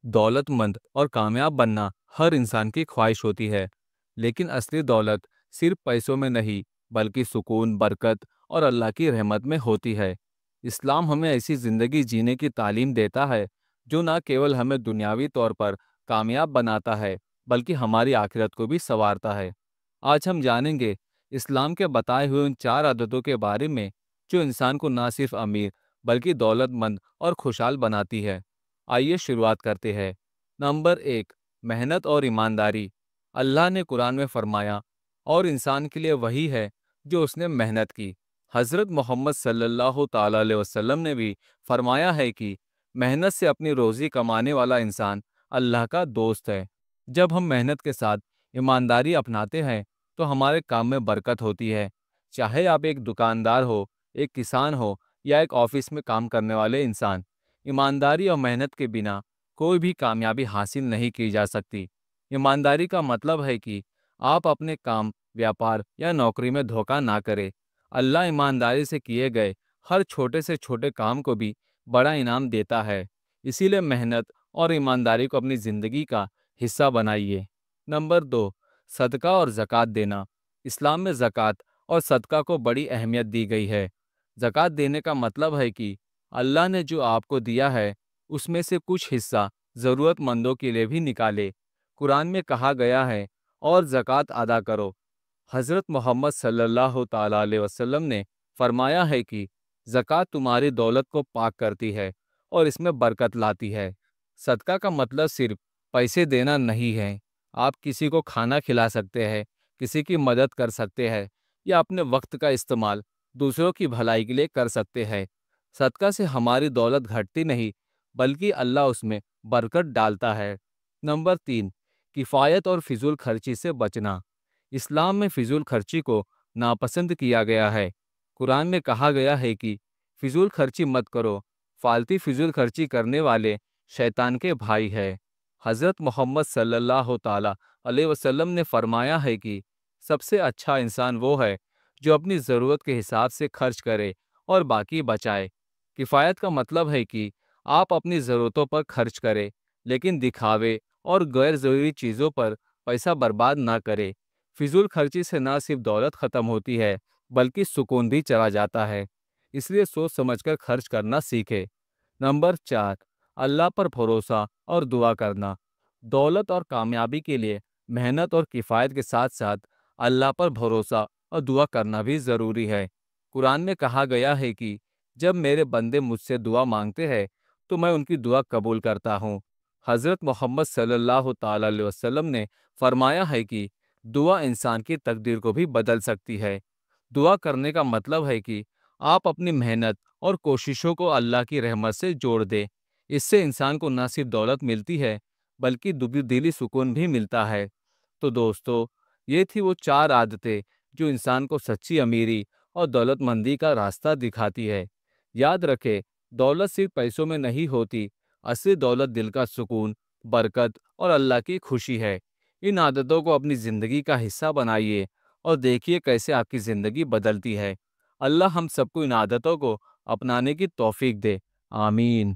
دولت مند اور کامیاب بننا ہر انسان کی خواہش ہوتی ہے، لیکن اصلی دولت صرف پیسوں میں نہیں بلکہ سکون، برکت اور اللہ کی رحمت میں ہوتی ہے۔ اسلام ہمیں ایسی زندگی جینے کی تعلیم دیتا ہے جو نہ کیول ہمیں دنیاوی طور پر کامیاب بناتا ہے بلکہ ہماری آخرت کو بھی سنوارتا ہے۔ آج ہم جانیں گے اسلام کے بتائے ہوئے ان 4 عادتوں کے بارے میں جو انسان کو نہ صرف امیر بلکہ دولت مند اور خوشحال بناتی ہے۔ آئیے شروعات کرتے ہیں۔ نمبر 1، محنت اور ایمانداری۔ اللہ نے قرآن میں فرمایا، اور انسان کے لیے وہی ہے جو اس نے محنت کی۔ حضرت محمد صلی اللہ تعالی علیہ وسلم نے بھی فرمایا ہے کہ محنت سے اپنی روزی کمانے والا انسان اللہ کا دوست ہے۔ جب ہم محنت کے ساتھ ایمانداری اپناتے ہیں تو ہمارے کام میں برکت ہوتی ہے۔ چاہے آپ ایک دکاندار ہو، ایک کسان ہو یا ایک آفس میں کام کرنے والے انسان، ایمانداری اور محنت کے بنا کوئی بھی کامیابی حاصل نہیں کی جا سکتی۔ ایمانداری کا مطلب ہے کہ آپ اپنے کام، ویاپار یا نوکری میں دھوکہ نہ کریں۔ اللہ ایمانداری سے کیے گئے ہر چھوٹے سے چھوٹے کام کو بھی بڑا انعام دیتا ہے۔ اسی لیے محنت اور ایمانداری کو اپنی زندگی کا حصہ بنائیے۔ نمبر 2، صدقہ اور زکوٰۃ دینا۔ اسلام میں زکوٰۃ اور صدقہ کو بڑی اہمیت دی گئی ہے۔ زکوٰۃ دینے کا مطلب ہے کہ اللہ نے جو آپ کو دیا ہے اس میں سے کچھ حصہ ضرورت مندوں کے لیے بھی نکالے۔ قرآن میں کہا گیا ہے، اور زکوٰۃ ادا کرو۔ حضرت محمد صلی اللہ تعالی علیہ وسلم نے فرمایا ہے کہ زکوٰۃ تمہاری دولت کو پاک کرتی ہے اور اس میں برکت لاتی ہے۔ صدقہ کا مطلب صرف پیسے دینا نہیں ہے۔ آپ کسی کو کھانا کھلا سکتے ہیں، کسی کی مدد کر سکتے ہیں یا اپنے وقت کا استعمال دوسروں کی بھلائی کے لیے کر سکتے ہیں۔ صدقہ سے ہماری دولت گھٹتی نہیں بلکہ اللہ اس میں برکت ڈالتا ہے۔ نمبر 3، کفایت اور فضول خرچی سے بچنا۔ اسلام میں فضول خرچی کو ناپسند کیا گیا ہے۔ قرآن میں کہا گیا ہے کہ فضول خرچی مت کرو، فالتو فضول خرچی کرنے والے شیطان کے بھائی ہے۔ حضرت محمد صلی اللہ تعالی علیہ وسلم نے فرمایا ہے کہ سب سے اچھا انسان وہ ہے جو اپنی ضرورت کے حساب سے خرچ کرے اور باقی بچائے۔ کفایت کا مطلب ہے کہ آپ اپنی ضرورتوں پر خرچ کریں لیکن دکھاوے اور غیر ضروری چیزوں پر پیسہ برباد نہ کرے۔ فضول خرچی سے نہ صرف دولت ختم ہوتی ہے بلکہ سکون بھی چلا جاتا ہے۔ اس لیے سوچ سمجھ کر خرچ کرنا سیکھے۔ نمبر 4، اللہ پر بھروسہ اور دعا کرنا۔ دولت اور کامیابی کے لیے محنت اور کفایت کے ساتھ ساتھ اللہ پر بھروسہ اور دعا کرنا بھی ضروری ہے۔ قرآن میں کہا گیا ہے کہ جب میرے بندے مجھ سے دعا مانگتے ہیں تو میں ان کی دعا قبول کرتا ہوں۔ حضرت محمد صلی اللہ تعالی علیہ وسلم نے فرمایا ہے کہ دعا انسان کی تقدیر کو بھی بدل سکتی ہے۔ دعا کرنے کا مطلب ہے کہ آپ اپنی محنت اور کوششوں کو اللہ کی رحمت سے جوڑ دیں۔ اس سے انسان کو نہ صرف دولت ملتی ہے بلکہ دلی سکون بھی ملتا ہے۔ تو دوستو، یہ تھی وہ 4 عادتیں جو انسان کو سچی امیری اور دولت مندی کا راستہ دکھاتی ہے۔ یاد رکھے، دولت صرف پیسوں میں نہیں ہوتی، اصلی دولت دل کا سکون، برکت اور اللہ کی خوشی ہے۔ ان عادتوں کو اپنی زندگی کا حصہ بنائیے اور دیکھیے کیسے آپ کی زندگی بدلتی ہے۔ اللہ ہم سب کو ان عادتوں کو اپنانے کی توفیق دے۔ آمین۔